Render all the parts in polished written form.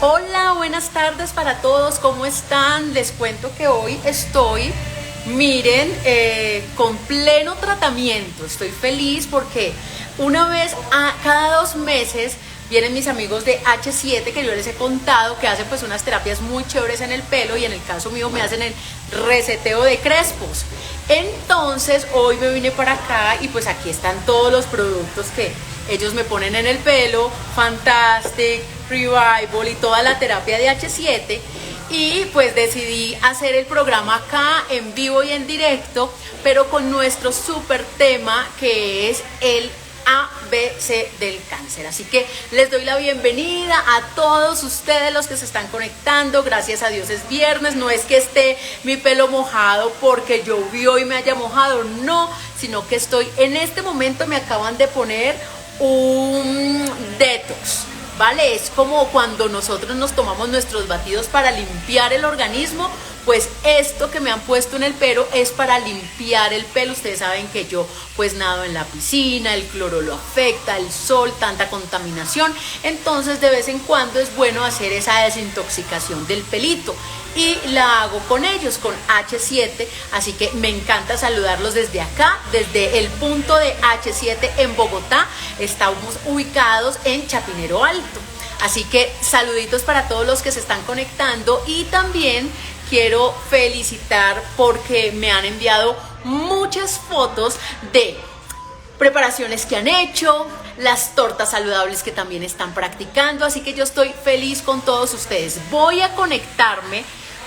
Hola, buenas tardes para todos, ¿cómo están? Les cuento que hoy estoy, miren, con pleno tratamiento. Estoy feliz porque una vez a cada 2 meses vienen mis amigos de H7 que yo les he contado que hacen pues unas terapias muy chéveres en el pelo y en el caso mío me hacen el reseteo de crespos. Entonces hoy me vine para acá y pues aquí están todos los productos que ellos me ponen en el pelo, Fantastic, Revival y toda la terapia de H7. Y pues decidí hacer el programa acá en vivo y en directo, pero con nuestro súper tema que es el ABC del cáncer. Así que les doy la bienvenida a todos ustedes los que se están conectando. Gracias a Dios es viernes, no es que esté mi pelo mojado porque llovió y me haya mojado, no, sino que estoy en este momento, me acaban de poner un detox, ¿vale? Es como cuando nosotros nos tomamos nuestros batidos para limpiar el organismo, pues esto que me han puesto en el pelo es para limpiar el pelo. Ustedes saben que yo pues nado en la piscina, el cloro lo afecta, el sol, tanta contaminación, entonces de vez en cuando es bueno hacer esa desintoxicación del pelito y la hago con ellos, con H7, así que me encanta saludarlos desde acá, desde el punto de H7 en Bogotá. Estamos ubicados en Chapinero Alto, así que saluditos para todos los que se están conectando y también quiero felicitar porque me han enviado muchas fotos de preparaciones que han hecho, las tortas saludables que también están practicando, así que yo estoy feliz con todos ustedes. Voy a conectarme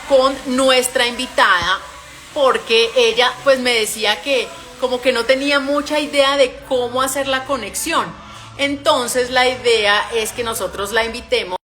con nuestra invitada porque ella pues me decía que como que no tenía mucha idea de cómo hacer la conexión. Entonces la idea es que nosotros la invitemos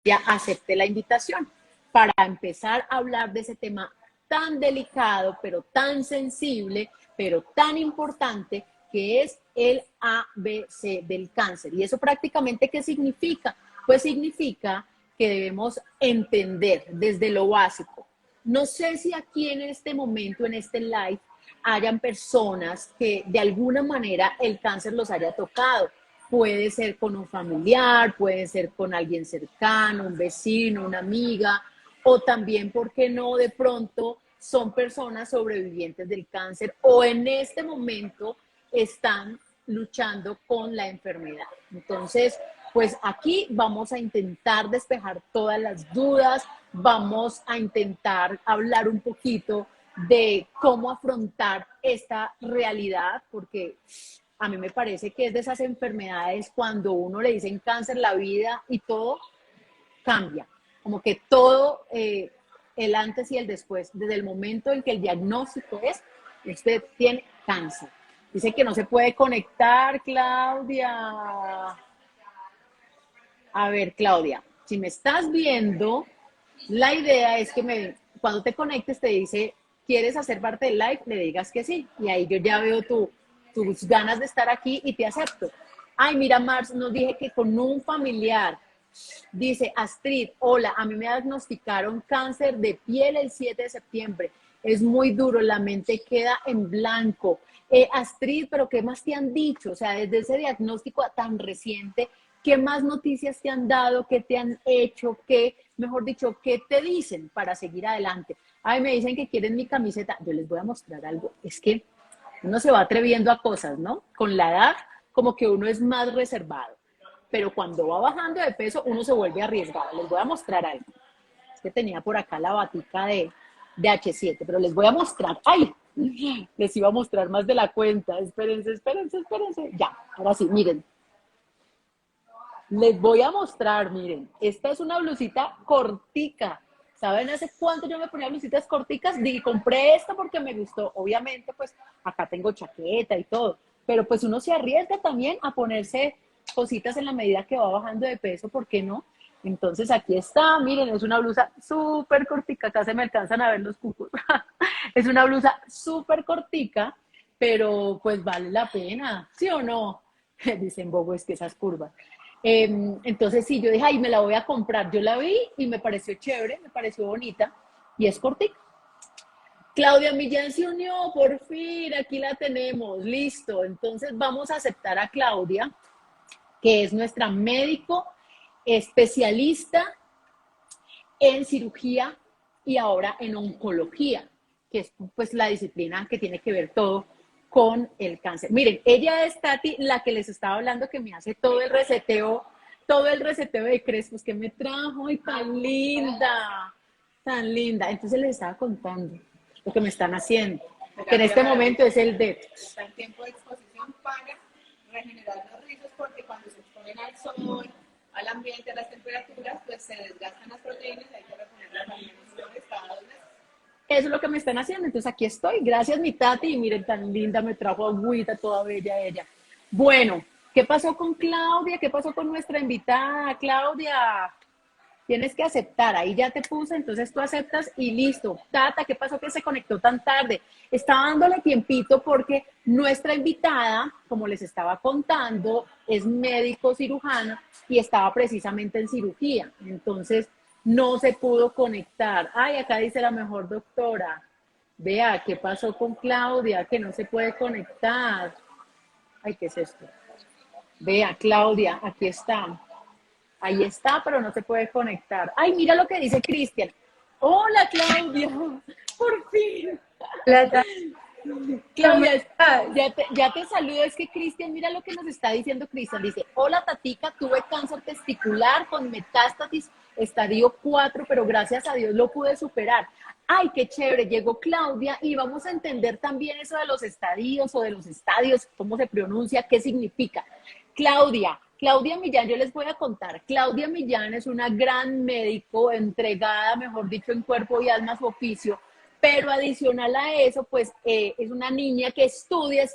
y ella acepte la invitación para empezar a hablar de ese tema tan delicado, pero tan sensible, pero tan importante, que es el ABC del cáncer. ¿Y eso prácticamente qué significa? Pues significa que debemos entender desde lo básico. No sé si aquí en este momento, en este live, hayan personas que de alguna manera el cáncer los haya tocado. Puede ser con un familiar, puede ser con alguien cercano, un vecino, una amiga, o también, ¿por qué no? De pronto son personas sobrevivientes del cáncer o en este momento están luchando con la enfermedad. Entonces, pues aquí vamos a intentar despejar todas las dudas, vamos a intentar hablar un poquito de cómo afrontar esta realidad, porque a mí me parece que es de esas enfermedades cuando uno le dicen cáncer, la vida y todo cambia, como que todo, el antes y el después, desde el momento en que el diagnóstico es, usted tiene cáncer. Dice que no se puede conectar, Claudia. A ver, Claudia, si me estás viendo, la idea es que cuando te conectes te dice, ¿quieres hacer parte del live? Le digas que sí. Y ahí yo ya veo tus ganas de estar aquí y te acepto. Ay, mira, Mars, nos dije que con un familiar. Dice Astrid, hola, a mí me diagnosticaron cáncer de piel el 7 de septiembre. Es muy duro, la mente queda en blanco. Astrid, pero ¿qué más te han dicho? O sea, desde ese diagnóstico tan reciente, ¿qué más noticias te han dado? ¿Qué te han hecho? ¿Qué, mejor dicho, qué te dicen para seguir adelante? Ay, me dicen que quieren mi camiseta. Yo les voy a mostrar algo. Es que uno se va atreviendo a cosas, ¿no? Con la edad, como que uno es más reservado. Pero cuando va bajando de peso, uno se vuelve arriesgado. Les voy a mostrar algo. Es que tenía por acá la batica de H7, pero les voy a mostrar. ¡Ay! Les iba a mostrar más de la cuenta. Espérense, espérense, espérense. Ya, ahora sí, miren. Les voy a mostrar, miren. Esta es una blusita cortica. ¿Saben hace cuánto yo me ponía blusitas corticas? Y compré esta porque me gustó. Obviamente, pues acá tengo chaqueta y todo. Pero pues uno se arriesga también a ponerse cositas en la medida que va bajando de peso, ¿por qué no? Entonces aquí está, miren, es una blusa súper cortica, acá se me alcanzan a ver los cucos. Es una blusa súper cortica, pero pues vale la pena, ¿sí o no? Dicen Bobo, es que esas curvas. Entonces sí, yo dije, ay, me la voy a comprar. Yo la vi y me pareció chévere, me pareció bonita y es cortica. Claudia Millán se unió, por fin, aquí la tenemos, listo. Entonces vamos a aceptar a Claudia, que es nuestra médico especialista en cirugía y ahora en oncología, que es pues la disciplina que tiene que ver todo con el cáncer. Miren, ella es Tati, la que les estaba hablando, que me hace todo el reseteo de crespos que me trajo, y tan linda, tan linda. Entonces les estaba contando lo que me están haciendo, que en este momento es el detox. Está en tiempo de exposición para regenerar los rizos, porque cuando se exponen al sol, al ambiente, a las temperaturas, pues se desgastan las proteínas y hay que reponerlas al menos cada 2 meses. Eso es lo que me están haciendo. Entonces aquí estoy. Gracias, mi Tati. Y miren, tan linda, me trajo agüita, toda bella ella. Bueno, ¿qué pasó con Claudia? ¿Qué pasó con nuestra invitada? Claudia, tienes que aceptar. Ahí ya te puse, entonces tú aceptas y listo. Tata, ¿qué pasó que se conectó tan tarde? Estaba dándole tiempito porque nuestra invitada, como les estaba contando, es médico cirujano y estaba precisamente en cirugía. Entonces, no se pudo conectar. Ay, acá dice la mejor doctora. Vea, ¿qué pasó con Claudia? Que no se puede conectar. Ay, ¿qué es esto? Vea, Claudia, aquí está. Ahí está, pero no se puede conectar. Ay, mira lo que dice Cristian. Hola, Claudia. Por fin. Hola, ¿cómo Claudia, estás? ya te saludo. Es que Cristian, mira lo que nos está diciendo Cristian. Dice, hola Tatica, tuve cáncer testicular con metástasis estadio 4, pero gracias a Dios lo pude superar. Ay, qué chévere, llegó Claudia y vamos a entender también eso de los estadios o de los estadios, cómo se pronuncia, qué significa. Claudia Millán, yo les voy a contar. Claudia Millán es una gran médico, entregada, mejor dicho, en cuerpo y alma a su oficio, pero adicional a eso, pues es una niña que estudia,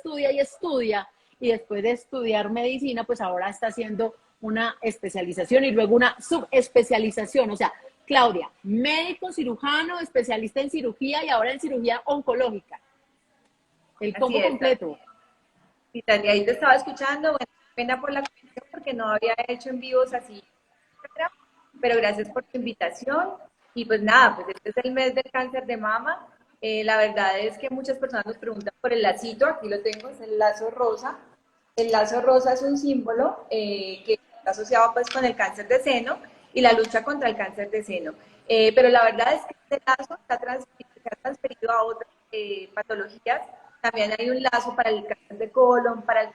y después de estudiar medicina, pues ahora está haciendo una especialización y luego una subespecialización. O sea, Claudia, médico cirujano, especialista en cirugía y ahora en cirugía oncológica. El Así combo es, completo. Italia, ahí te estaba escuchando. Bueno, pena por la conexión porque no había hecho en vivos así, pero gracias por tu invitación. Y pues nada, pues este es el mes del cáncer de mama. La verdad es que muchas personas nos preguntan por el lacito, aquí lo tengo, es el lazo rosa. El lazo rosa es un símbolo que está asociado pues con el cáncer de seno y la lucha contra el cáncer de seno. Pero la verdad es que este lazo se ha transferido a otras patologías. También hay un lazo para el cáncer de colon, para el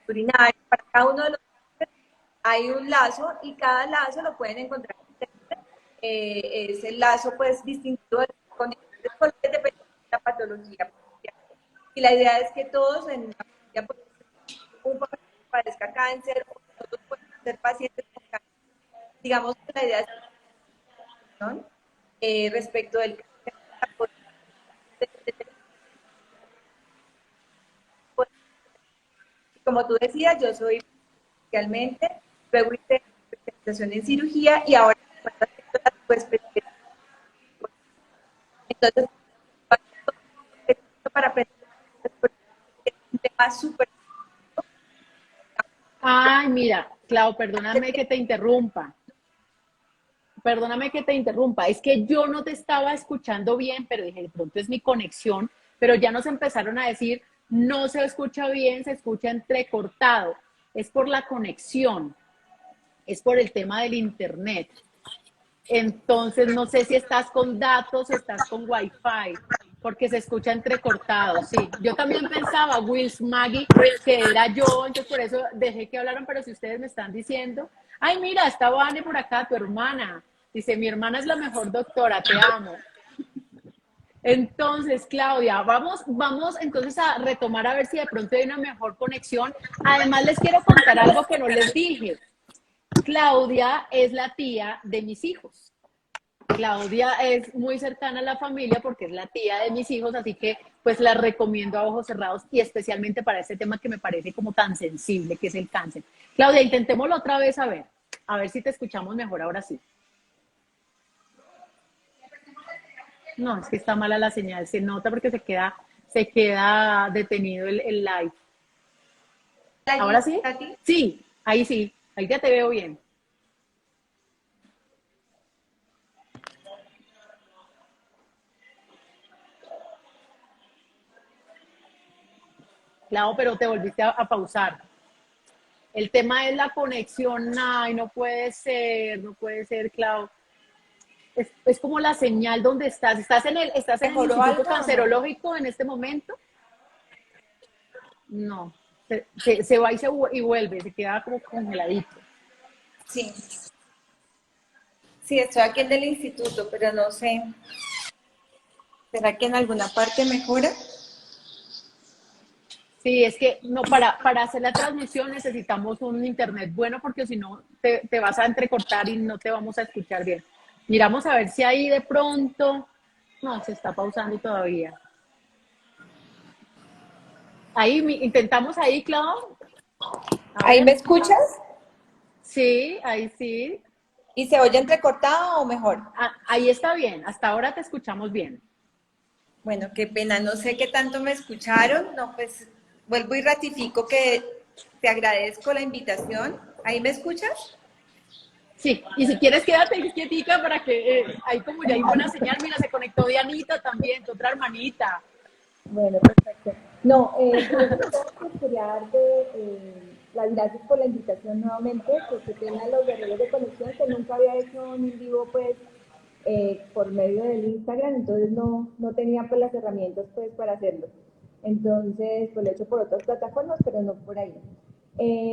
urinario, para cada uno de los cánceres hay un lazo y cada lazo lo pueden encontrar en internet. Es el lazo pues distintivo con diferentes colores dependiendo de la patología. Y la idea es que todos en una familia, pues, un familiar que padezca cáncer, o todos pueden ser pacientes con cáncer. Digamos que la idea es ¿no? Respecto del cáncer, como tú decías, yo soy especialmente, luego hice especialización en cirugía y ahora me encuentro haciendo la subespecialización. Entonces, para aprender es un tema súper. Ay, mira, Clau, perdóname que te interrumpa. Perdóname que te interrumpa. Es que yo no te estaba escuchando bien, pero dije, de pronto es mi conexión, pero ya nos empezaron a decir, no se escucha bien, se escucha entrecortado. Es por la conexión, es por el tema del internet. Entonces, no sé si estás con datos, estás con wifi, porque se escucha entrecortado, sí. Yo también pensaba, Wills Maggie, que era yo, entonces por eso dejé que hablaran, pero si ustedes me están diciendo, ay, mira, está Vane por acá, tu hermana. Dice, mi hermana es la mejor doctora, te amo. Entonces, Claudia, vamos entonces a retomar a ver si de pronto hay una mejor conexión. Además, les quiero contar algo que no les dije. Claudia es la tía de mis hijos. Claudia es muy cercana a la familia porque es la tía de mis hijos, así que pues la recomiendo a ojos cerrados y especialmente para este tema que me parece como tan sensible, que es el cáncer. Claudia, intentémoslo otra vez a ver si te escuchamos mejor ahora sí. No, es que está mala la señal, se nota porque se queda detenido el live. ¿Ahora sí? Sí, ahí ya te veo bien. Claro, pero te volviste a pausar. El tema es la conexión. Ay, no puede ser, Clau. es como la señal donde estás. ¿Estás en el ¿Mejoró Instituto algo o no? Cancerológico en este momento? No, se va y vuelve, se queda como congeladito. Sí, sí, estoy aquí en el instituto, pero no sé. ¿Será que en alguna parte mejora? Sí, es que no, para hacer la transmisión necesitamos un internet bueno porque si no te vas a entrecortar y no te vamos a escuchar bien. Miramos a ver si ahí de pronto, no, se está pausando todavía. Ahí, intentamos ahí, Clau. A ¿Ahí me ver, escuchas? sí, ahí sí. ¿Y se oye entrecortado o mejor? Ah, ahí está bien, hasta ahora te escuchamos bien. Bueno, qué pena, no sé qué tanto me escucharon. No, pues vuelvo y ratifico que te agradezco la invitación. ¿Ahí me escuchas? Sí, y si quieres quédate quietica para que ahí como ya hay buena señal, mira, se conectó Dianita también, tu otra hermanita. Bueno, perfecto. No, primero que todo, pues, quería darte las gracias por la invitación nuevamente, porque tengan los errores de conexión, que nunca había hecho un en vivo, pues, por medio del Instagram, entonces no tenía, pues, las herramientas, pues, para hacerlo. Entonces, pues, lo he hecho por otras plataformas, pero no por ahí.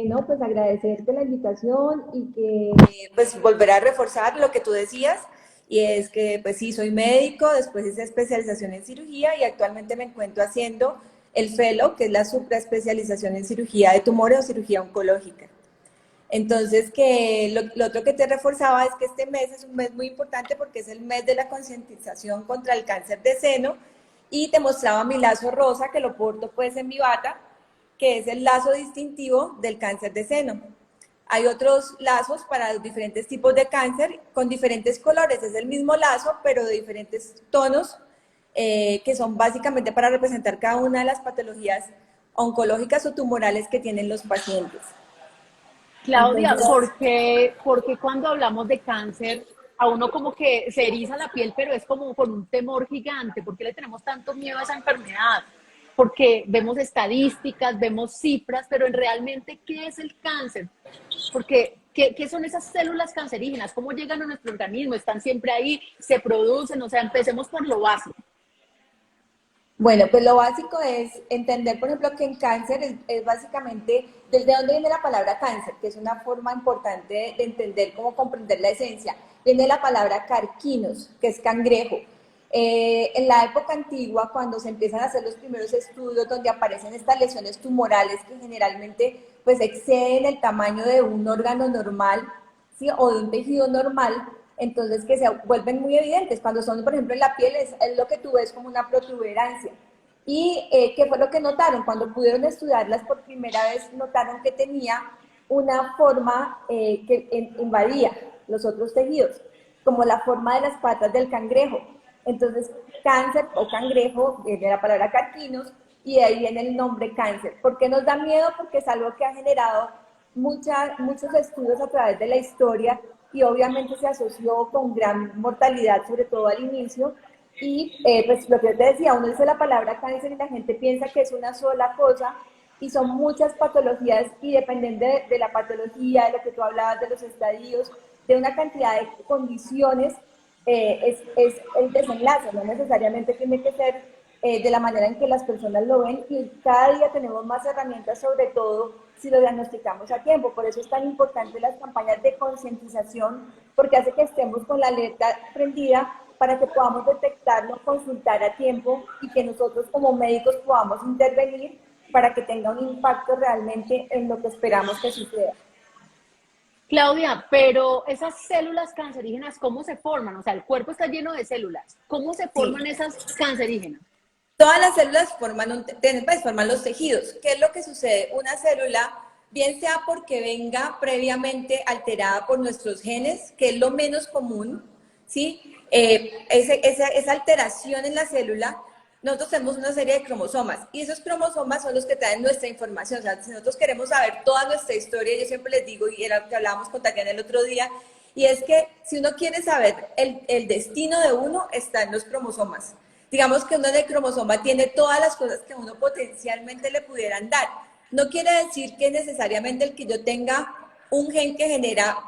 No, pues, agradecerte la invitación y que, pues, volver a reforzar lo que tú decías, y es que pues sí, soy médico, después hice especialización en cirugía y actualmente me encuentro haciendo el fellow, que es la supraespecialización en cirugía de tumores o cirugía oncológica. Entonces, que lo otro que te reforzaba es que este mes es un mes muy importante porque es el mes de la concientización contra el cáncer de seno, y te mostraba mi lazo rosa, que lo porto pues en mi bata, que es el lazo distintivo del cáncer de seno. Hay otros lazos para los diferentes tipos de cáncer con diferentes colores. Es el mismo lazo, pero de diferentes tonos, que son básicamente para representar cada una de las patologías oncológicas o tumorales que tienen los pacientes. Claudia, Entonces, porque cuando hablamos de cáncer, a uno como que se eriza la piel, pero es como con un temor gigante? ¿Por qué le tenemos tanto miedo a esa enfermedad? Porque vemos estadísticas, vemos cifras, pero en realmente, ¿qué es el cáncer? Porque, ¿qué son esas células cancerígenas? ¿Cómo llegan a nuestro organismo? ¿Están siempre ahí? ¿Se producen? O sea, empecemos por lo básico. bueno, pues lo básico es entender, por ejemplo, que en cáncer es básicamente desde dónde viene la palabra cáncer, que es una forma importante de entender cómo comprender la esencia. Viene la palabra carquinos, que es cangrejo. En la época antigua, cuando se empiezan a hacer los primeros estudios donde aparecen estas lesiones tumorales que generalmente pues exceden el tamaño de un órgano normal, ¿sí? O de un tejido normal, entonces que se vuelven muy evidentes. Cuando son, por ejemplo, en la piel, es lo que tú ves como una protuberancia. ¿Y qué fue lo que notaron? Cuando pudieron estudiarlas por primera vez, notaron que tenía una forma que invadía los otros tejidos, como la forma de las patas del cangrejo. Entonces, cáncer o cangrejo, viene la palabra carquinos, y de ahí viene el nombre cáncer. ¿Por qué nos da miedo? Porque es algo que ha generado muchos estudios a través de la historia, y obviamente se asoció con gran mortalidad, sobre todo al inicio. Y pues lo que yo te decía, uno dice la palabra cáncer y la gente piensa que es una sola cosa, y son muchas patologías, y dependiendo de la patología, de lo que tú hablabas, de los estadios, de una cantidad de condiciones, es el desenlace, no necesariamente tiene que ser de la manera en que las personas lo ven, y cada día tenemos más herramientas, sobre todo si lo diagnosticamos a tiempo. Por eso es tan importante las campañas de concientización, porque hace que estemos con la alerta prendida para que podamos detectarlo, consultar a tiempo, y que nosotros como médicos podamos intervenir para que tenga un impacto realmente en lo que esperamos que suceda. Claudia, pero esas células cancerígenas, ¿cómo se forman? O sea, el cuerpo está lleno de células. ¿Cómo se Sí. forman esas cancerígenas? Todas las células forman los tejidos. ¿Qué es lo que sucede? Una célula, bien sea porque venga previamente alterada por nuestros genes, que es lo menos común, ¿sí? Esa alteración en la célula, nosotros tenemos una serie de cromosomas, y esos cromosomas son los que traen nuestra información. O sea, si nosotros queremos saber toda nuestra historia, yo siempre les digo, y era lo que hablábamos con Tatiana el otro día, y es que si uno quiere saber el destino de uno, está en los cromosomas. Digamos que uno en el cromosoma tiene todas las cosas que a uno potencialmente le pudieran dar. No quiere decir que necesariamente el que yo tenga un gen que genera,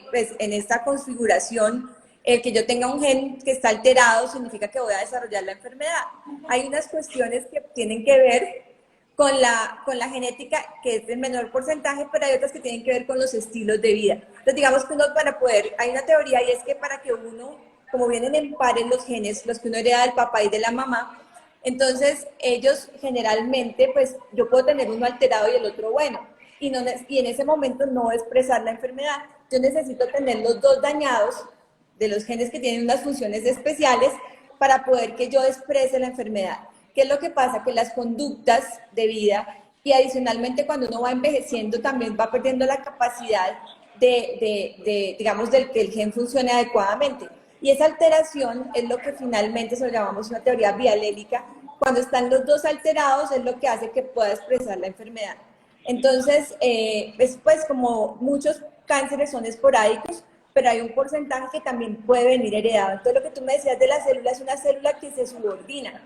pues en esta configuración, el que yo tenga un gen que está alterado significa que voy a desarrollar la enfermedad. Hay unas cuestiones que tienen que ver con la genética, que es el menor porcentaje, pero hay otras que tienen que ver con los estilos de vida. Entonces, digamos que uno para poder, hay una teoría y es que para que uno, como vienen en pares los genes, los que uno hereda del papá y de la mamá, entonces ellos generalmente, pues yo puedo tener uno alterado y el otro bueno, y en ese momento no expresar la enfermedad. Yo necesito tener los dos dañados de los genes que tienen unas funciones especiales para poder que yo exprese la enfermedad. ¿Qué es lo que pasa? Que las conductas de vida y adicionalmente cuando uno va envejeciendo también va perdiendo la capacidad digamos, del que el gen funcione adecuadamente. Y esa alteración es lo que finalmente se lo llamamos una teoría bialélica. Cuando están los dos alterados es lo que hace que pueda expresar la enfermedad. Entonces, pues como muchos cánceres son esporádicos, pero hay un porcentaje que también puede venir heredado. Entonces, lo que tú me decías de la célula es una célula que se subordina.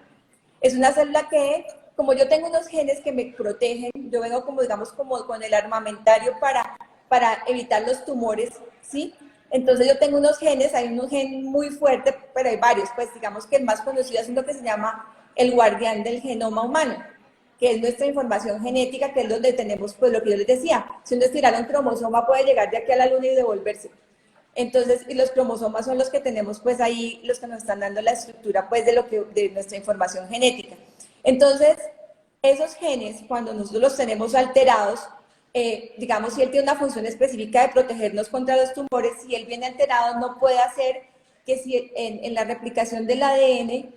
Es una célula que, como yo tengo unos genes que me protegen, yo vengo como, digamos, como con el armamentario para evitar los tumores, ¿sí? Entonces yo tengo unos genes, hay un gen muy fuerte, pero hay varios, pues digamos que el más conocido es uno que se llama el guardián del genoma humano, que es nuestra información genética, que es donde tenemos, pues lo que yo les decía, si uno estirara un cromosoma puede llegar de aquí a la luna y devolverse. Entonces, y los cromosomas son los que tenemos pues ahí, los que nos están dando la estructura pues de nuestra información genética. Entonces, esos genes, cuando nosotros los tenemos alterados, digamos, si él tiene una función específica de protegernos contra los tumores, si él viene alterado no puede hacer que si en la replicación del ADN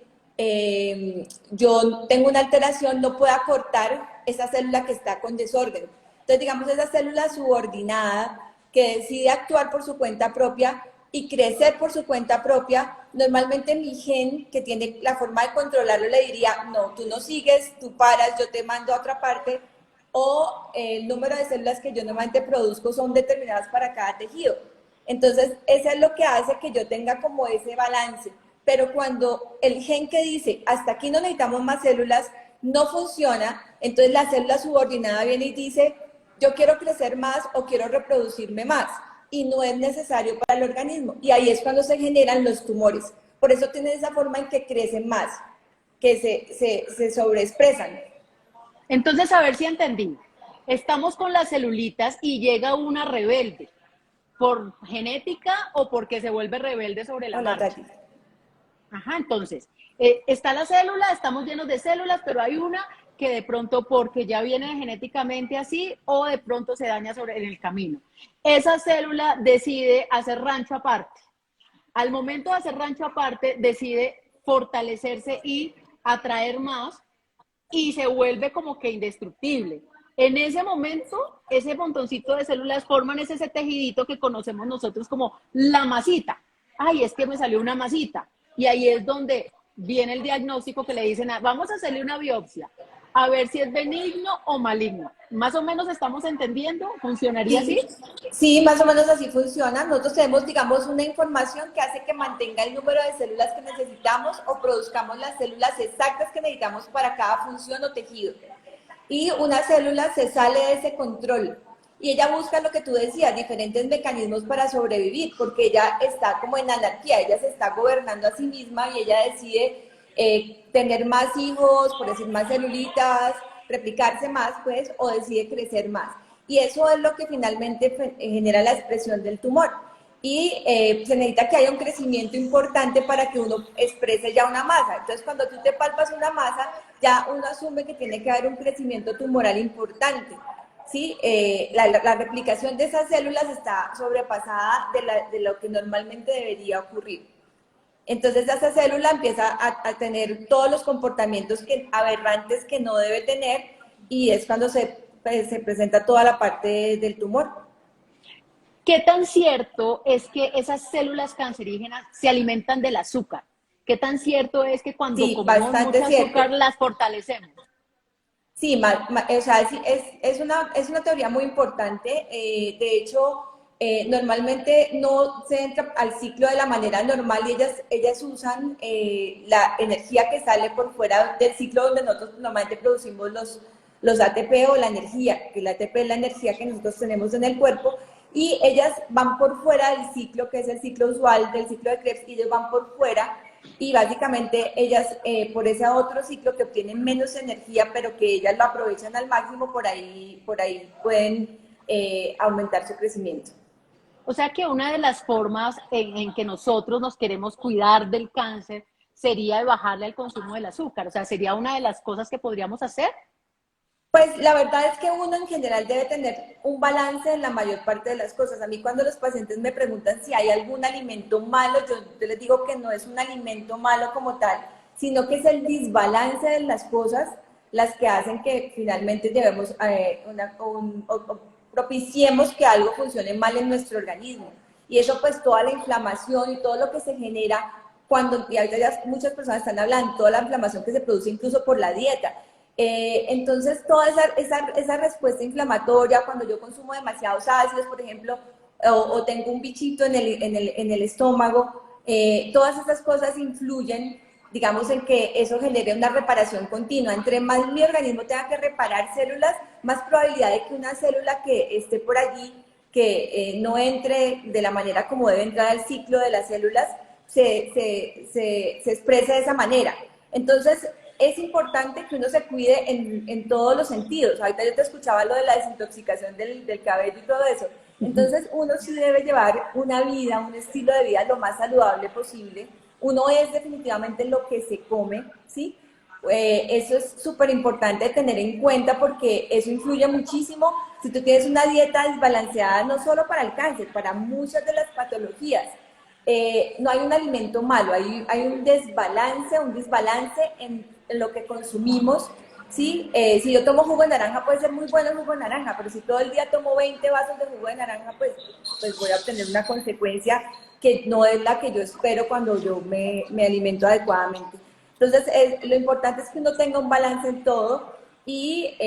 yo tengo una alteración, no pueda cortar esa célula que está con desorden. Entonces, digamos, esa célula subordinada que decide actuar por su cuenta propia y crecer por su cuenta propia, normalmente mi gen, que tiene la forma de controlarlo, le diría, no, tú no sigues, tú paras, yo te mando a otra parte, o el número de células que yo normalmente produzco son determinadas para cada tejido. Entonces, eso es lo que hace que yo tenga como ese balance. Pero cuando el gen que dice, hasta aquí no necesitamos más células, no funciona, entonces la célula subordinada viene y dice, yo quiero crecer más o quiero reproducirme más, y no es necesario para el organismo. Y ahí es cuando se generan los tumores. Por eso tienen esa forma en que crecen más, que se sobreexpresan. Entonces, a ver si entendí. Estamos con las celulitas y llega una rebelde, ¿por genética o porque se vuelve rebelde sobre la marcha? Ajá, entonces, está la célula, estamos llenos de células, pero hay una que de pronto porque ya viene genéticamente así o de pronto se daña en el camino. Esa célula decide hacer rancho aparte. Al momento de hacer rancho aparte, decide fortalecerse y atraer más y se vuelve como que indestructible. En ese momento, ese montoncito de células forman ese tejidito que conocemos nosotros como la masita. Ay, es que me salió una masita. Y ahí es donde viene el diagnóstico que le dicen, vamos a hacerle una biopsia, a ver si es benigno o maligno. ¿Más o menos estamos entendiendo? ¿Funcionaría así? Sí, más o menos así funciona. Nosotros tenemos, digamos, una información que hace que mantenga el número de células que necesitamos o produzcamos las células exactas que necesitamos para cada función o tejido. Y una célula se sale de ese control y ella busca lo que tú decías, diferentes mecanismos para sobrevivir, porque ella está como en anarquía, ella se está gobernando a sí misma y ella decide tener más hijos, por decir más celulitas, replicarse más, pues, o decide crecer más. Y eso es lo que finalmente genera la expresión del tumor. Y se necesita que haya un crecimiento importante para que uno exprese ya una masa. Entonces, cuando tú te palpas una masa, ya uno asume que tiene que haber un crecimiento tumoral importante. ¿Sí? La replicación de esas células está sobrepasada de lo que normalmente debería ocurrir. Entonces esa célula empieza a tener todos los comportamientos aberrantes que no debe tener y es cuando se presenta toda la parte del tumor. ¿Qué tan cierto es que esas células cancerígenas se alimentan del azúcar? ¿Qué tan cierto es que cuando comemos mucho azúcar las fortalecemos? Sí, o sea, es una teoría muy importante. De hecho, normalmente no se entra al ciclo de la manera normal y ellas usan la energía que sale por fuera del ciclo donde nosotros normalmente producimos los ATP o la energía, que el ATP es la energía que nosotros tenemos en el cuerpo, y ellas van por fuera del ciclo, que es el ciclo usual del ciclo de Krebs, y ellos van por fuera, y básicamente ellas, por ese otro ciclo que obtienen menos energía, pero que ellas lo aprovechan al máximo, por ahí pueden aumentar su crecimiento. O sea que una de las formas en que nosotros nos queremos cuidar del cáncer sería de bajarle el consumo del azúcar. O sea, sería una de las cosas que podríamos hacer. Pues la verdad es que uno en general debe tener un balance en la mayor parte de las cosas. A mí cuando los pacientes me preguntan si hay algún alimento malo, yo les digo que no es un alimento malo como tal, sino que es el desbalance de las cosas las que hacen que finalmente llevemos propiciemos que algo funcione mal en nuestro organismo. Y eso pues toda la inflamación y todo lo que se genera cuando, y ahorita ya muchas personas están hablando, toda la inflamación que se produce incluso por la dieta. Entonces, toda esa respuesta inflamatoria, cuando yo consumo demasiados ácidos, por ejemplo, o tengo un bichito en el estómago, todas esas cosas influyen, digamos, en que eso genere una reparación continua. Entre más mi organismo tenga que reparar células, más probabilidad de que una célula que esté por allí, que no entre de la manera como debe entrar al ciclo de las células, se exprese de esa manera. Entonces, es importante que uno se cuide en todos los sentidos. Ahorita yo te escuchaba lo de la desintoxicación del cabello y todo eso. Entonces, uno sí debe llevar una vida, un estilo de vida lo más saludable posible. Uno es definitivamente lo que se come, ¿sí? Eso es súper importante tener en cuenta porque eso influye muchísimo. Si tú tienes una dieta desbalanceada, no solo para el cáncer, para muchas de las patologías. No hay un alimento malo, hay un desbalance en lo que consumimos, ¿sí? Si yo tomo jugo de naranja, puede ser muy bueno el jugo de naranja, pero si todo el día tomo 20 vasos de jugo de naranja, pues voy a obtener una consecuencia que no es la que yo espero cuando yo me alimento adecuadamente. Entonces, lo importante es que uno tenga un balance en todo y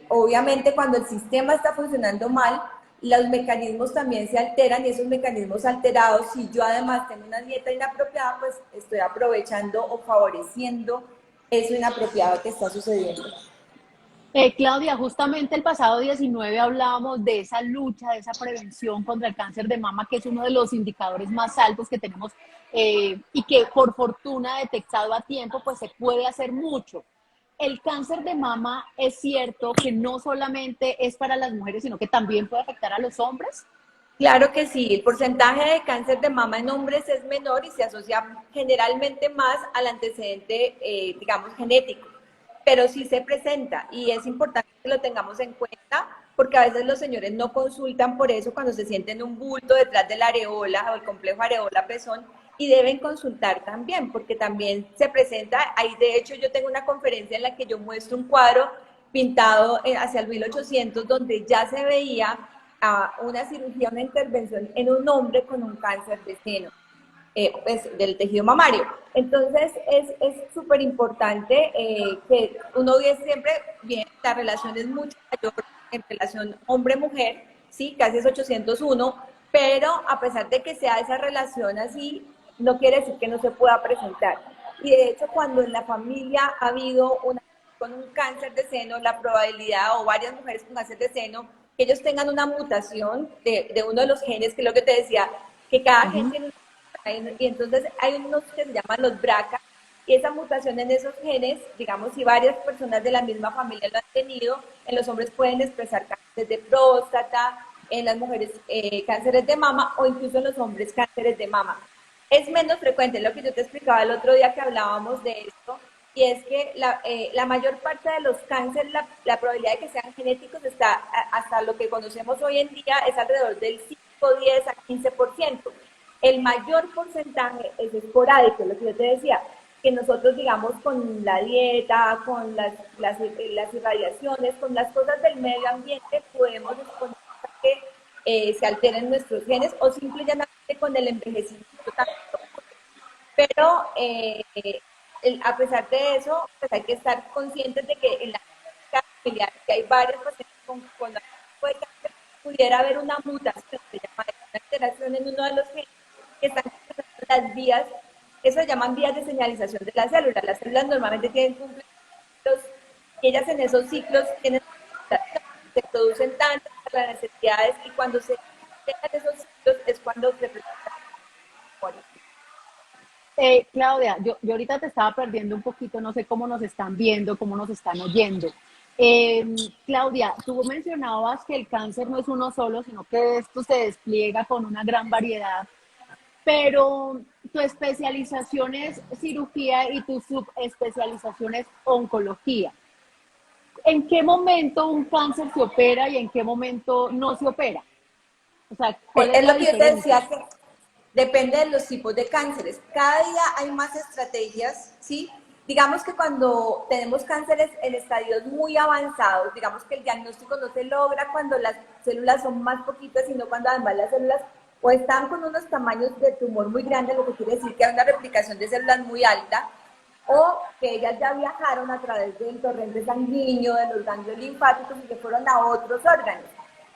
obviamente cuando el sistema está funcionando mal, los mecanismos también se alteran y esos mecanismos alterados, si yo además tengo una dieta inapropiada, pues estoy aprovechando o favoreciendo eso inapropiado que está sucediendo. Claudia, justamente el pasado 19 hablábamos de esa lucha, de esa prevención contra el cáncer de mama, que es uno de los indicadores más altos que tenemos y que por fortuna detectado a tiempo, pues se puede hacer mucho. El cáncer de mama es cierto que no solamente es para las mujeres, sino que también puede afectar a los hombres. Claro que sí, el porcentaje de cáncer de mama en hombres es menor y se asocia generalmente más al antecedente, digamos, genético, pero sí se presenta y es importante que lo tengamos en cuenta porque a veces los señores no consultan por eso cuando se sienten un bulto detrás de la areola o el complejo areola-pezón y deben consultar también porque también se presenta, ahí de hecho yo tengo una conferencia en la que yo muestro un cuadro pintado hacia el 1800 donde ya se veía una cirugía, una intervención en un hombre con un cáncer de seno, pues, del tejido mamario. Entonces, es súper importante que uno ve siempre, bien, la relación es mucho mayor en relación hombre-mujer, ¿sí? Casi es 801, pero a pesar de que sea esa relación así, no quiere decir que no se pueda presentar. Y de hecho, cuando en la familia ha habido con un cáncer de seno, la probabilidad, o varias mujeres con cáncer de seno, que ellos tengan una mutación de uno de los genes, que es lo que te decía, que cada gen tiene una, y entonces hay unos que se llaman los BRCA, y esa mutación en esos genes, digamos, si varias personas de la misma familia lo han tenido, en los hombres pueden expresar cánceres de próstata, en las mujeres cánceres de mama, o incluso en los hombres cánceres de mama. Es menos frecuente, lo que yo te explicaba el otro día que hablábamos de esto, y es que la mayor parte de los cánceres, la probabilidad de que sean genéticos está hasta lo que conocemos hoy en día es alrededor del 5, 10 a 15%. El mayor porcentaje es esporádico, lo que yo te decía, que nosotros, digamos, con la dieta, con las irradiaciones, con las cosas del medio ambiente, podemos exponer a que se alteren nuestros genes o simplemente con el envejecimiento también. Pero a pesar de eso, pues hay que estar conscientes de que en la familiar que hay varios pacientes con la cáncer, pudiera haber una mutación, se llama una alteración en uno de los genes que están las vías, eso se llaman vías de señalización de las células. Las células normalmente tienen ciclos y ellas en esos ciclos tienen se producen tantas las necesidades y cuando se tengan esos ciclos es cuando se presentan tumores. Claudia, yo ahorita te estaba perdiendo un poquito, no sé cómo nos están viendo, cómo nos están oyendo. Claudia, tú mencionabas que el cáncer no es uno solo, sino que esto se despliega con una gran variedad, pero tu especialización es cirugía y tu subespecialización es oncología. ¿En qué momento un cáncer se opera y en qué momento no se opera? O sea, ¿cuál es Es la lo que yo te diferencia? decía, que depende de los tipos de cánceres. Cada día hay más estrategias, ¿sí? Digamos que cuando tenemos cánceres en estadios muy avanzados, digamos que el diagnóstico no se logra cuando las células son más poquitas, sino cuando además las células o están con unos tamaños de tumor muy grandes, lo que quiere decir que hay una replicación de células muy alta, o que ellas ya viajaron a través del torrente sanguíneo, de los ganglios linfáticos y que fueron a otros órganos.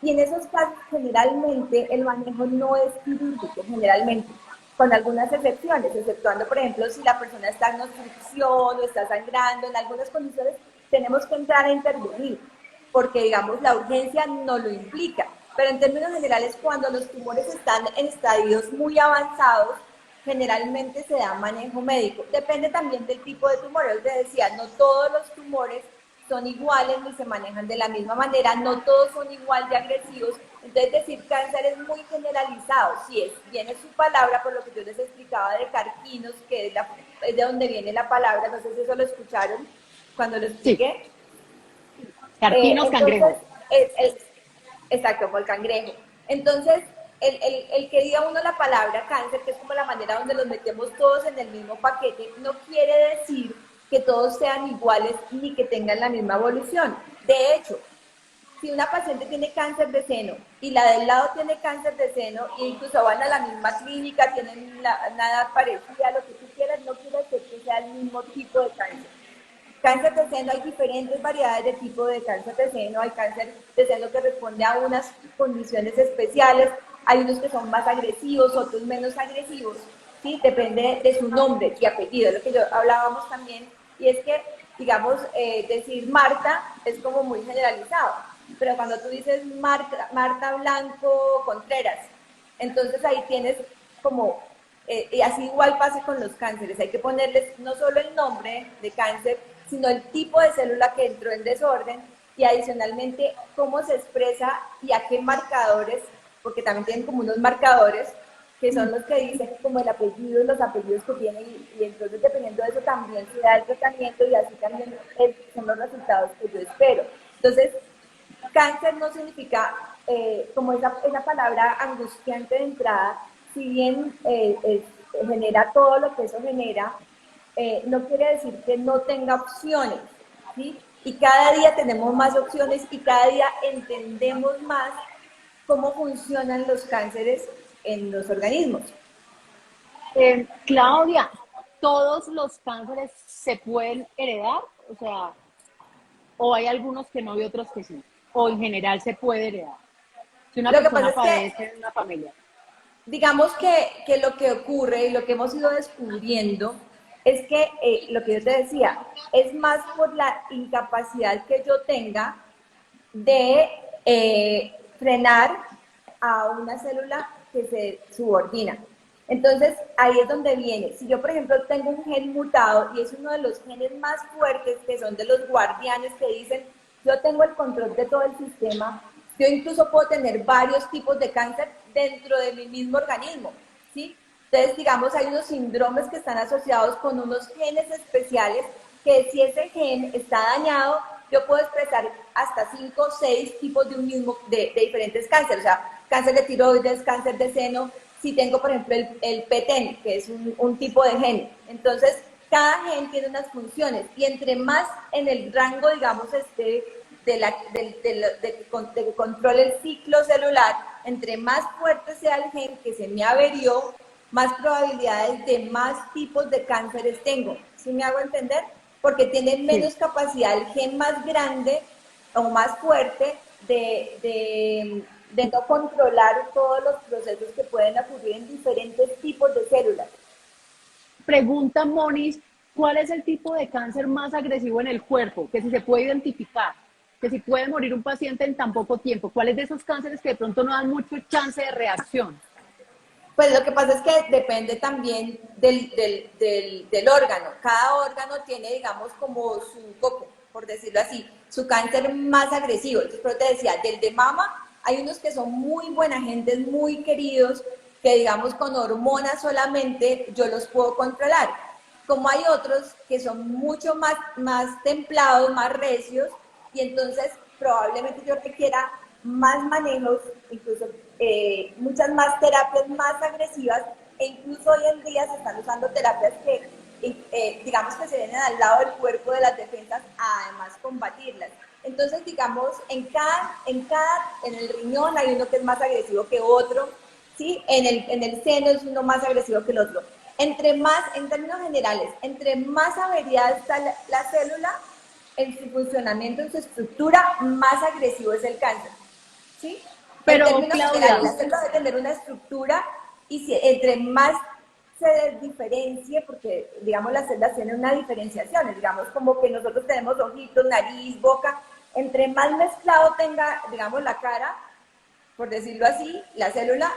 Y en esos casos, generalmente, el manejo no es quirúrgico, generalmente, con algunas excepciones, exceptuando, por ejemplo, si la persona está en obstrucción o está sangrando, en algunas condiciones tenemos que entrar a intervenir, porque, digamos, la urgencia no lo implica. Pero en términos generales, cuando los tumores están en estadios muy avanzados, generalmente se da manejo médico. Depende también del tipo de tumor. Yo te decía, no todos los tumores son iguales ni se manejan de la misma manera, no todos son igual de agresivos. Entonces, decir cáncer es muy generalizado. Sí, viene su palabra, por lo que yo les explicaba de carquinos, que es de donde viene la palabra, no sé si eso lo escucharon cuando lo Sí, expliqué. carquinos, Entonces, cangrejos. exacto, como el cangrejo. Entonces, el que diga uno la palabra cáncer, que es como la manera donde los metemos todos en el mismo paquete, no quiere decir que todos sean iguales ni que tengan la misma evolución. De hecho, si una paciente tiene cáncer de seno y la del lado tiene cáncer de seno e incluso van a la misma clínica, tienen nada parecida, lo que tú quieras, no quiere decir que sea el mismo tipo de cáncer. Cáncer de seno, hay diferentes variedades de tipo de cáncer de seno. Hay cáncer de seno que responde a unas condiciones especiales. Hay unos que son más agresivos, otros menos agresivos. ¿Sí? Depende de su nombre y apellido, lo que yo hablábamos también. Y es que, digamos, decir Marta es como muy generalizado. Pero cuando tú dices Marta Blanco Contreras, entonces ahí tienes como y así igual pasa con los cánceres, hay que ponerles no solo el nombre de cáncer, sino el tipo de célula que entró en desorden y adicionalmente cómo se expresa y a qué marcadores, porque también tienen como unos marcadores que son los que dicen como el apellido y los apellidos que tienen y entonces dependiendo de eso también se da el tratamiento y así también son los resultados que yo espero. Entonces, cáncer no significa como esa palabra angustiante de entrada, si bien genera todo lo que eso genera, no quiere decir que no tenga opciones, ¿sí? Y cada día tenemos más opciones y cada día entendemos más cómo funcionan los cánceres en los organismos. Claudia, ¿todos los cánceres se pueden heredar? O sea, ¿o hay algunos que no y otros que sí? ¿O en general se puede heredar? Si una Lo que pasa persona es que padece en una familia. digamos que lo que ocurre y lo que hemos ido descubriendo es que lo que yo te decía, es más por la incapacidad que yo tenga de frenar a una célula que se subordina. Entonces, ahí es donde viene. Si yo, por ejemplo, tengo un gen mutado y es uno de los genes más fuertes, que son de los guardianes que dicen, yo tengo el control de todo el sistema, yo incluso puedo tener varios tipos de cáncer dentro de mi mismo organismo, ¿sí? Entonces, digamos, hay unos síndromes que están asociados con unos genes especiales que si ese gen está dañado, yo puedo expresar hasta 5 o 6 tipos de un mismo, de diferentes cánceres, o sea, cáncer de tiroides, cáncer de seno, si tengo, por ejemplo, el PTEN, que es un tipo de gen. Entonces, cada gen tiene unas funciones y entre más en el rango, digamos, de que controle el ciclo celular, entre más fuerte sea el gen que se me averió, más probabilidades de más tipos de cánceres tengo. ¿Sí me hago entender? Porque tiene Sí. menos capacidad el gen más grande o más fuerte de no controlar todos los procesos que pueden ocurrir en diferentes tipos de células. Pregunta Monis, ¿cuál es el tipo de cáncer más agresivo en el cuerpo? Que si se puede identificar. que si puede morir un paciente en tan poco tiempo. ¿Cuáles de esos cánceres que de pronto no dan mucho chance de reacción? Pues lo que pasa es que depende también del órgano. Cada órgano tiene, digamos, como su coco, por decirlo así, su cáncer más agresivo. Entonces, pero te decía, del de mama, hay unos que son muy buena gente, muy queridos, que digamos con hormonas solamente yo los puedo controlar. Como hay otros que son mucho más templados, más recios, y entonces probablemente yo requiera más manejos, incluso muchas más terapias más agresivas, e incluso hoy en día se están usando terapias que digamos que se vienen al lado del cuerpo de las defensas a además combatirlas. Entonces, digamos, en el riñón hay uno que es más agresivo que otro, ¿sí? En el seno es uno más agresivo que el otro. Entre más, en términos generales, entre más averiada está la célula, en su funcionamiento, en su estructura, más agresivo es el cáncer, ¿sí? En Pero términos Claudia, generales, la célula debe tener una estructura y entre más se diferencie, porque digamos las células tienen una diferenciación, digamos como que nosotros tenemos ojitos, nariz, boca, entre más mezclado tenga, digamos, la cara, por decirlo así, la célula,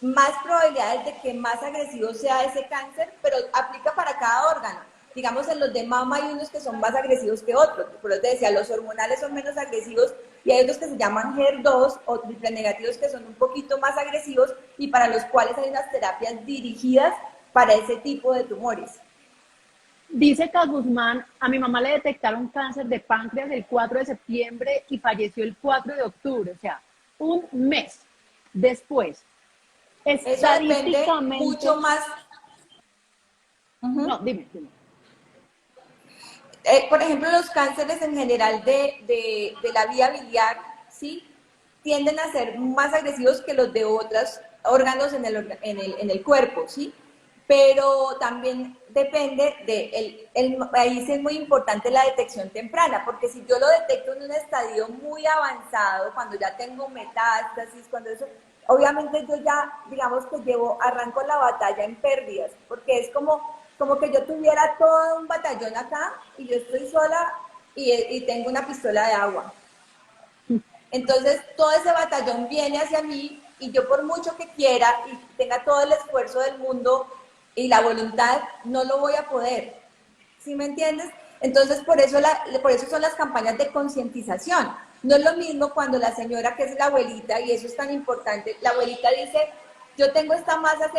más probabilidades de que más agresivo sea ese cáncer, pero aplica para cada órgano. Digamos, en los de mama hay unos que son más agresivos que otros. Por eso te decía, los hormonales son menos agresivos y hay otros que se llaman HER2 o triple negativos que son un poquito más agresivos y para los cuales hay unas terapias dirigidas para ese tipo de tumores. dice que a Guzmán, a mi mamá le detectaron cáncer de páncreas el 4 de septiembre y falleció el 4 de octubre, o sea, un mes después. Eso depende Estadísticamente, mucho más. no, dime. Por ejemplo, los cánceres en general de la vía biliar, ¿sí? Tienden a ser más agresivos que los de otros órganos en el cuerpo, ¿sí? Pero también depende ahí sí es muy importante la detección temprana, porque si yo lo detecto en un estadio muy avanzado, cuando ya tengo metástasis, cuando eso, obviamente yo ya, digamos que arranco la batalla en pérdidas, porque es como que yo tuviera todo un batallón acá y yo estoy sola y tengo una pistola de agua. Entonces, todo ese batallón viene hacia mí y yo por mucho que quiera y tenga todo el esfuerzo del mundo y la voluntad, no lo voy a poder. ¿Sí me entiendes? Entonces, por eso son las campañas de concientización. No es lo mismo cuando la señora, que es la abuelita, y eso es tan importante, la abuelita dice, yo tengo esta masa,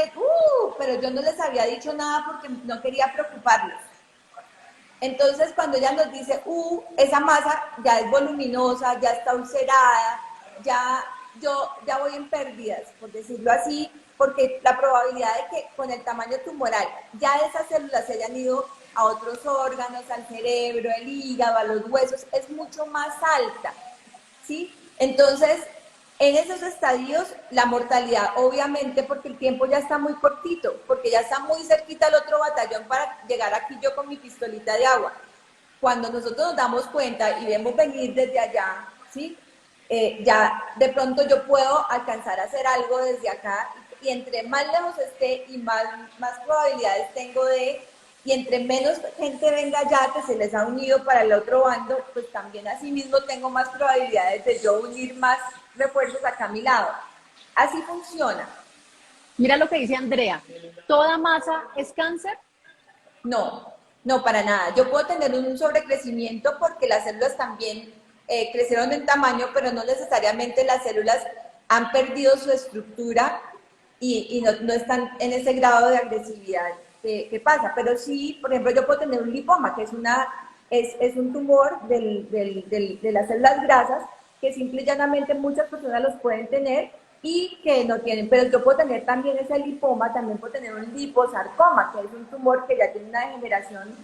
pero yo no les había dicho nada porque no quería preocuparlos. Entonces, cuando ella nos dice, esa masa ya es voluminosa, ya está ulcerada, yo ya voy en pérdidas, por decirlo así, porque la probabilidad de que con el tamaño tumoral ya esas células se hayan ido a otros órganos, al cerebro, el hígado, a los huesos, es mucho más alta, ¿sí? Entonces, en esos estadios, la mortalidad, obviamente, porque el tiempo ya está muy cortito, porque ya está muy cerquita el otro batallón para llegar aquí yo con mi pistolita de agua. Cuando nosotros nos damos cuenta y vemos venir desde allá, ¿sí? Ya de pronto yo puedo alcanzar a hacer algo desde acá y entre más lejos esté y más probabilidades tengo y entre menos gente venga ya que se les ha unido para el otro bando, pues también así mismo tengo más probabilidades de yo unir más refuerzos acá a mi lado. Así funciona. Mira lo que dice Andrea, ¿toda masa es cáncer? No, no para nada. Yo puedo tener un sobrecrecimiento porque las células también crecieron en tamaño, pero no necesariamente las células han perdido su estructura y no están en ese grado de agresividad que pasa. Pero sí, por ejemplo, yo puedo tener un lipoma, que es un tumor de las células grasas, que simple y llanamente muchas personas los pueden tener y que no tienen, pero yo puedo tener también ese lipoma, también puedo tener un liposarcoma, que es un tumor que ya tiene una degeneración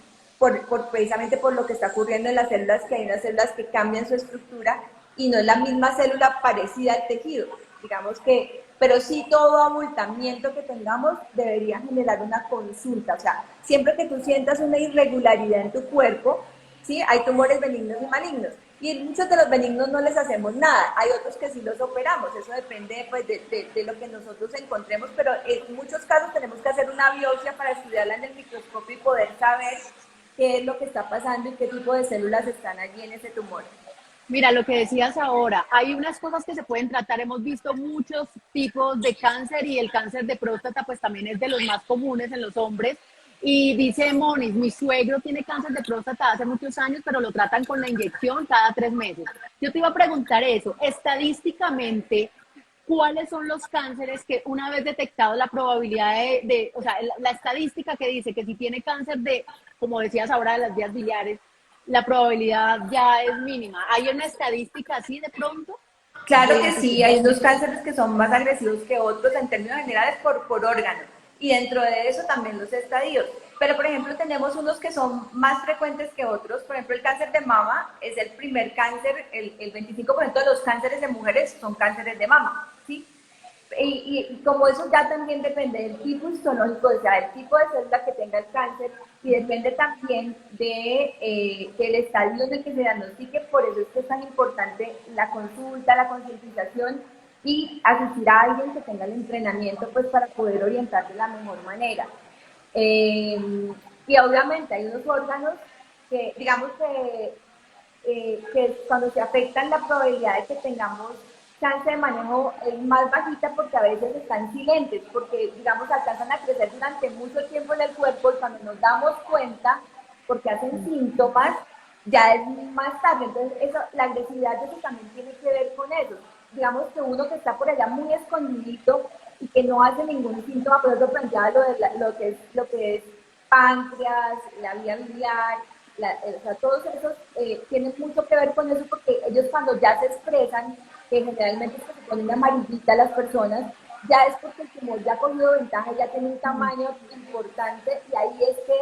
precisamente por lo que está ocurriendo en las células, que hay unas células que cambian su estructura y no es la misma célula parecida al tejido. Digamos que, pero sí todo abultamiento que tengamos debería generar una consulta. O sea, siempre que tú sientas una irregularidad en tu cuerpo, ¿sí? Hay tumores benignos y malignos. Y muchos de los benignos no les hacemos nada, hay otros que sí los operamos, eso depende pues, de lo que nosotros encontremos, pero en muchos casos tenemos que hacer una biopsia para estudiarla en el microscopio y poder saber qué es lo que está pasando y qué tipo de células están allí en ese tumor. Mira, lo que decías ahora, hay unas cosas que se pueden tratar, hemos visto muchos tipos de cáncer y el cáncer de próstata pues también es de los más comunes en los hombres. Y dice Monis, mi suegro tiene cáncer de próstata hace muchos años, pero lo tratan con la inyección cada 3 meses. Yo te iba a preguntar eso, estadísticamente, ¿cuáles son los cánceres que una vez detectado la probabilidad o sea, la estadística que dice que si tiene cáncer de, como decías ahora, de las vías biliares, la probabilidad ya es mínima? ¿Hay una estadística así de pronto? Claro que De, sí, hay unos cánceres que son más agresivos que otros en términos generales por órgano y dentro de eso también los estadios. Pero por ejemplo tenemos unos que son más frecuentes que otros, por ejemplo el cáncer de mama es el primer cáncer, el 25% de los cánceres de mujeres son cánceres de mama, ¿sí? Y como eso ya también depende del tipo histológico, o sea, del tipo de célula que tenga el cáncer y depende también del estadio en el que se diagnostique, por eso es que es tan importante la consulta, la concientización y asistir a alguien que tenga el entrenamiento pues para poder orientar de la mejor manera. Y obviamente hay unos órganos que, digamos que cuando se afectan la probabilidad de que tengamos chance de manejo es más bajita porque a veces están silentes, porque digamos alcanzan a crecer durante mucho tiempo en el cuerpo y cuando nos damos cuenta, porque hacen síntomas, ya es más tarde. Entonces eso, la agresividad de eso también tiene que ver con eso. Digamos que uno que está por allá muy escondidito y que no hace ningún síntoma, por eso planteaba lo que es páncreas, la vía biliar, o sea, todos esos tienen mucho que ver con eso porque ellos cuando ya se expresan, que generalmente es que se ponen amarillita las personas, ya es porque el tumor ya ha cogido ventaja, ya tiene un tamaño importante y ahí es que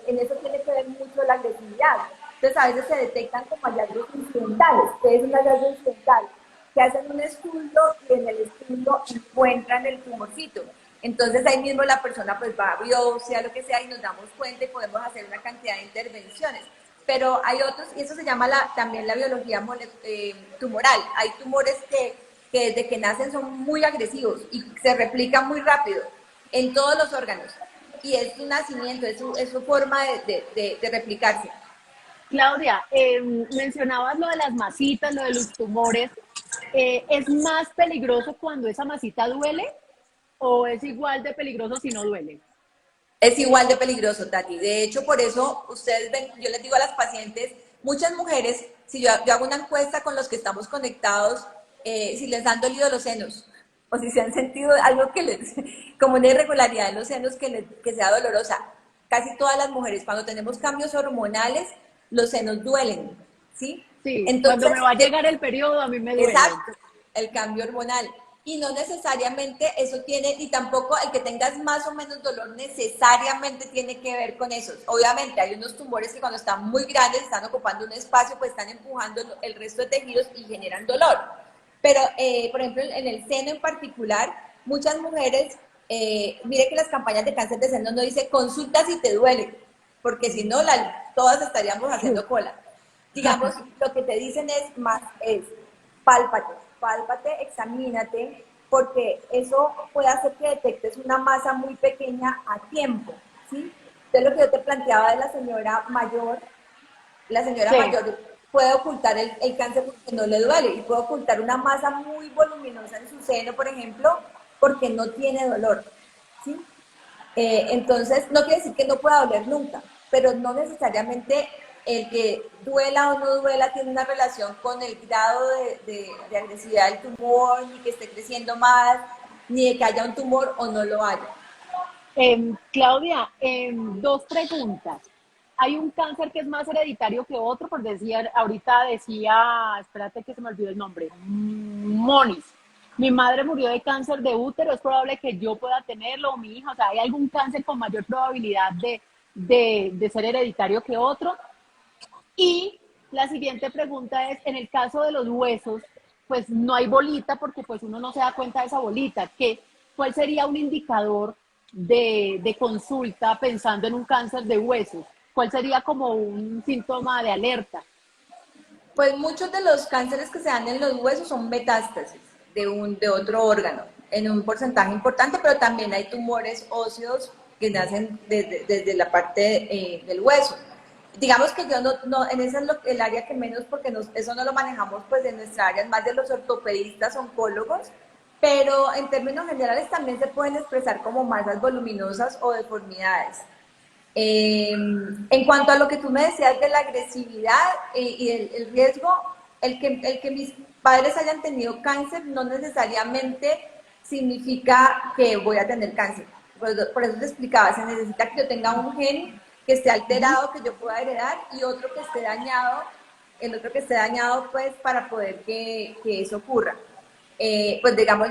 en eso tiene que ver mucho la agresividad. Entonces a veces se detectan como hallazgos incidentales. ¿Qué es un hallazgo incidental? Que hacen un estudio y en el estudio encuentran el tumorcito. Entonces ahí mismo la persona pues va a biopsia, lo que sea, y nos damos cuenta y podemos hacer una cantidad de intervenciones. Pero hay otros, y eso se llama también la biología tumoral. Hay tumores que desde que nacen son muy agresivos y se replican muy rápido en todos los órganos. Y es su nacimiento, es su forma de replicarse. Claudia, mencionabas lo de las masitas, lo de los tumores. ¿Es más peligroso cuando esa masita duele o es igual de peligroso si no duele? Es igual de peligroso, Tati. De hecho, por eso ustedes ven, yo les digo a las pacientes, muchas mujeres, si yo hago una encuesta con los que estamos conectados, si les han dolido los senos o si se han sentido algo como una irregularidad en los senos que sea dolorosa. Casi todas las mujeres, cuando tenemos cambios hormonales, los senos duelen, ¿sí? Sí, cuando Entonces, me va a llegar el periodo a mí me duele. exacto, el cambio hormonal. Y no necesariamente eso tiene, y tampoco el que tengas más o menos dolor necesariamente tiene que ver con eso. Obviamente hay unos tumores que cuando están muy grandes, están ocupando un espacio, pues están empujando el resto de tejidos y generan dolor. Pero, por ejemplo, en el seno en particular, muchas mujeres, mire que las campañas de cáncer de seno no dice consulta si te duele, porque si no, todas estaríamos haciendo cola. Digamos, lo que te dicen es pálpate, examínate, porque eso puede hacer que detectes una masa muy pequeña a tiempo, ¿sí? Entonces lo que yo te planteaba de la señora Sí. mayor puede ocultar el cáncer porque no le duele y puede ocultar una masa muy voluminosa en su seno, por ejemplo, porque no tiene dolor, ¿sí? Entonces, no quiere decir que no pueda doler nunca, pero no necesariamente el que duela o no duela tiene una relación con el grado de agresividad del tumor, ni que esté creciendo más, ni de que haya un tumor o no lo haya. Claudia, dos preguntas. ¿Hay un cáncer que es más hereditario que otro? Por decir, ahorita decía, espérate que se me olvidó el nombre, Monis. Mi madre murió de cáncer de útero, es probable que yo pueda tenerlo, o mi hija, o sea, ¿hay algún cáncer con mayor probabilidad de ser hereditario que otro? Y la siguiente pregunta es, en el caso de los huesos, pues no hay bolita porque pues uno no se da cuenta de esa bolita. ¿Cuál sería un indicador de consulta pensando en un cáncer de huesos? ¿Cuál sería como un síntoma de alerta? Pues muchos de los cánceres que se dan en los huesos son metástasis de otro órgano, en un porcentaje importante, pero también hay tumores óseos que nacen desde la parte del hueso. digamos que yo no en ese es el área que menos, porque eso no lo manejamos pues en nuestra área, es más de los ortopedistas, oncólogos, pero en términos generales también se pueden expresar como masas voluminosas o deformidades. En cuanto a lo que tú me decías de la agresividad y el riesgo, el que mis padres hayan tenido cáncer no necesariamente significa que voy a tener cáncer. Por eso te explicaba, se necesita que yo tenga un gen que esté alterado, que yo pueda heredar, y otro que esté dañado, el otro que esté dañado pues para poder que eso ocurra. Pues digamos,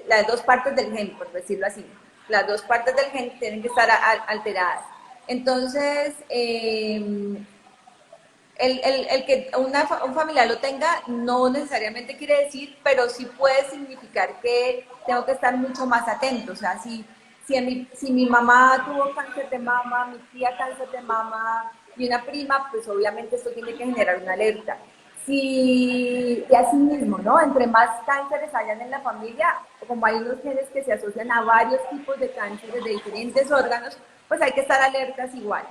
las dos partes del gen, por decirlo así. Las dos partes del gen tienen que estar alteradas. Entonces, el que un familiar lo tenga no necesariamente quiere decir, pero sí puede significar que tengo que estar mucho más atento. O sea, si mi mamá tuvo cáncer de mama, mi tía cáncer de mama y una prima, pues obviamente esto tiene que generar una alerta. Y así mismo, ¿no? Entre más cánceres hayan en la familia, como hay unos genes que se asocian a varios tipos de cánceres de diferentes órganos, pues hay que estar alertas igual.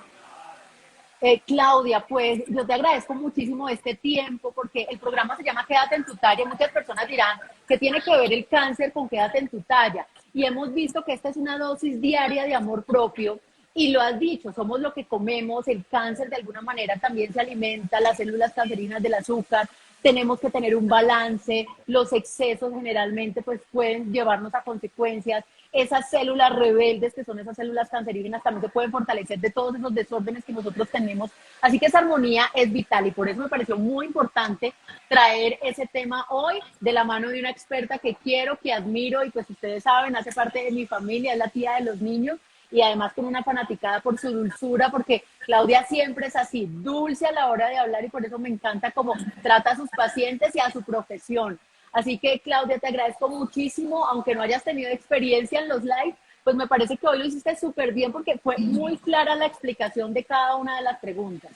Claudia, pues yo te agradezco muchísimo este tiempo porque el programa se llama Quédate en tu talla. Muchas personas dirán que tiene que ver el cáncer con Quédate en tu talla. Y hemos visto que esta es una dosis diaria de amor propio. Y lo has dicho, somos lo que comemos, el cáncer de alguna manera también se alimenta, las células cancerinas del azúcar, tenemos que tener un balance, los excesos generalmente pues pueden llevarnos a consecuencias, esas células rebeldes que son esas células cancerígenas también se pueden fortalecer de todos esos desórdenes que nosotros tenemos, así que esa armonía es vital y por eso me pareció muy importante traer ese tema hoy de la mano de una experta que quiero, que admiro y pues ustedes saben, hace parte de mi familia, es la tía de los niños y además con una fanaticada por su dulzura, porque Claudia siempre es así, dulce a la hora de hablar y por eso me encanta cómo trata a sus pacientes y a su profesión. Así que Claudia, te agradezco muchísimo, aunque no hayas tenido experiencia en los live, pues me parece que hoy lo hiciste súper bien porque fue muy clara la explicación de cada una de las preguntas.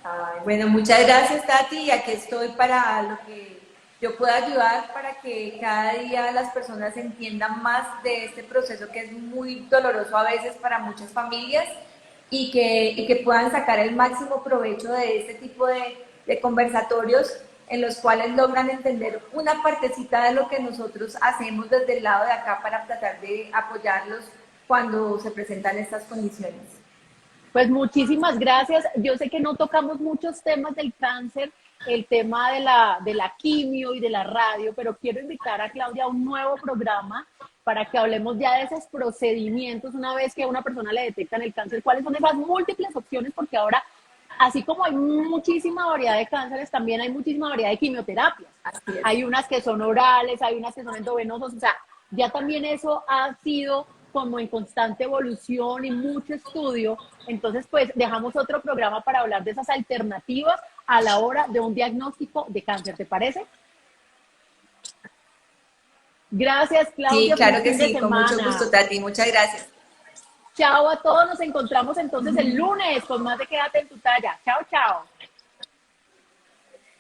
Ay, bueno, muchas gracias, Tati, y aquí estoy para lo que yo pueda ayudar para que cada día las personas entiendan más de este proceso que es muy doloroso a veces para muchas familias y que puedan sacar el máximo provecho de este tipo de conversatorios en los cuales logran entender una partecita de lo que nosotros hacemos desde el lado de acá para tratar de apoyarlos cuando se presentan estas condiciones. Pues muchísimas gracias. Yo sé que no tocamos muchos temas del cáncer, el tema de la quimio y de la radio, pero quiero invitar a Claudia a un nuevo programa para que hablemos ya de esos procedimientos una vez que a una persona le detectan el cáncer, cuáles son esas múltiples opciones, porque ahora, así como hay muchísima variedad de cánceres, también hay muchísima variedad de quimioterapias. Hay unas que son orales, hay unas que son endovenosos, o sea, ya también eso ha sido como en constante evolución y mucho estudio. Entonces, pues dejamos otro programa para hablar de esas alternativas a la hora de un diagnóstico de cáncer, ¿te parece? Gracias, Claudia. Sí, claro que sí, con mucho gusto, Tati. Muchas gracias. Chao a todos, nos encontramos entonces el lunes con más de Quédate en tu talla. Chao, chao.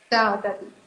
Chao, Tati.